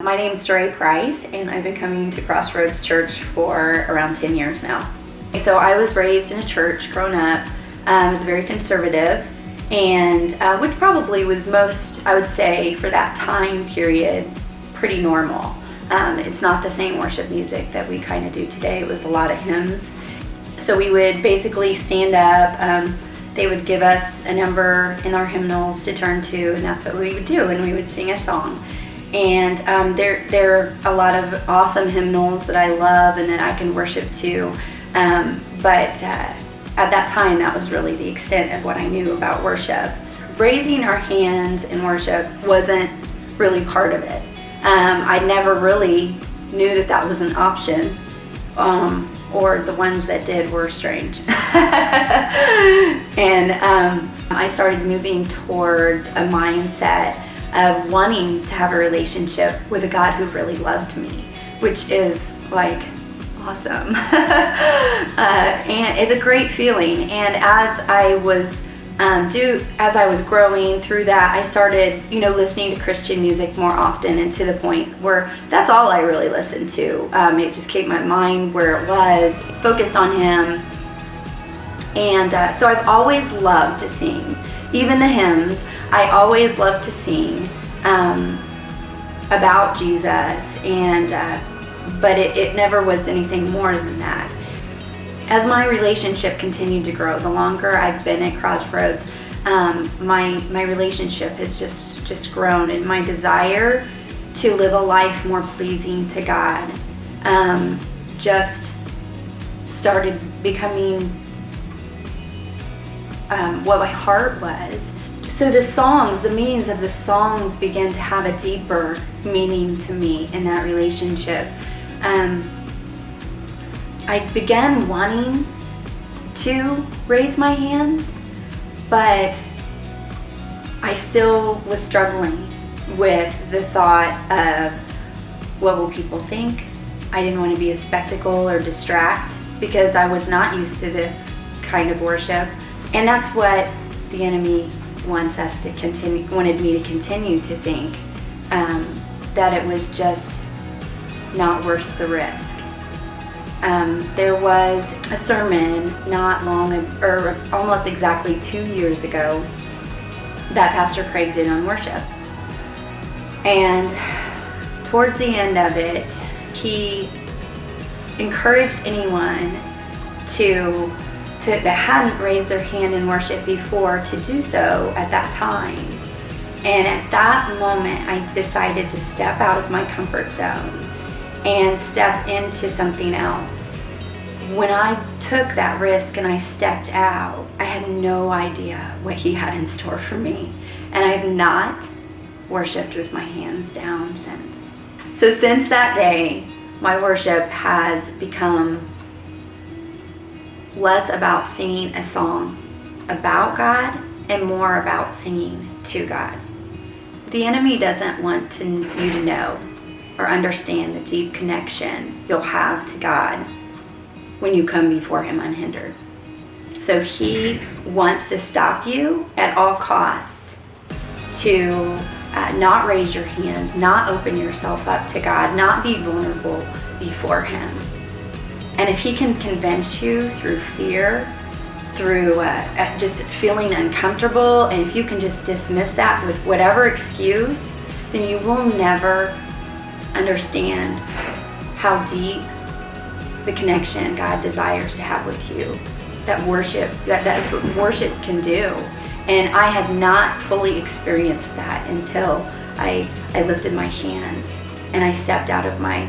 My name's Darae Price, and I've been coming to Crossroads Church for around 10 years now. So I was raised in a church growing up. It was very conservative, and which probably was most, I would say, for that time period, pretty normal. It's not the same worship music that we kind of do today. It was a lot of hymns. So we would basically stand up. They would give us a number in our hymnals to turn to, and that's what we would do, and we would sing a song. And there are a lot of awesome hymnals that I love and that I can worship to. But at that time, that was really the extent of what I knew about worship. Raising our hands in worship wasn't really part of it. I never really knew that that was an option, or the ones that did were strange. And I started moving towards a mindset of wanting to have a relationship with a God who really loved me, which is like awesome. And it's a great feeling. And as I was growing through that, I started, listening to Christian music more often, and to the point where that's all I really listened to. It just kept my mind where it was, focused on Him. And so I've always loved to sing. Even the hymns, I always loved to sing about Jesus, and but it never was anything more than that. As my relationship continued to grow, the longer I've been at Crossroads, my relationship has just grown, and my desire to live a life more pleasing to God just started becoming what my heart was. So the meanings of the songs began to have a deeper meaning to me in that relationship. I began wanting to raise my hands, but I still was struggling with the thought of, what will people think? I didn't want to be a spectacle or distract, because I was not used to this kind of worship. And that's what the enemy wanted me to continue to think, that it was just not worth the risk. There was a sermon almost exactly 2 years ago that Pastor Craig did on worship. And towards the end of it, he encouraged anyone that hadn't raised their hand in worship before to do so at that time. And at that moment, I decided to step out of my comfort zone and step into something else. When I took that risk and I stepped out, I had no idea what He had in store for me. And I have not worshiped with my hands down since. So since that day, my worship has become less about singing a song about God and more about singing to God. The enemy doesn't want you to know or understand the deep connection you'll have to God when you come before Him unhindered. So he wants to stop you at all costs to not raise your hand, not open yourself up to God, not be vulnerable before Him. And if he can convince you through fear, through just feeling uncomfortable, and if you can just dismiss that with whatever excuse, then you will never understand how deep the connection God desires to have with you. That's what worship can do. And I had not fully experienced that until I lifted my hands and I stepped out of my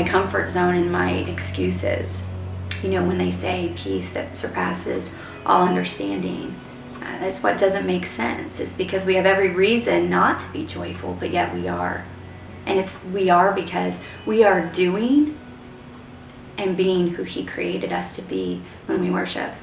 comfort zone and my excuses. When they say peace that surpasses all understanding, that's what doesn't make sense. It's because we have every reason not to be joyful, but yet we are. And we are because we are doing and being who He created us to be when we worship.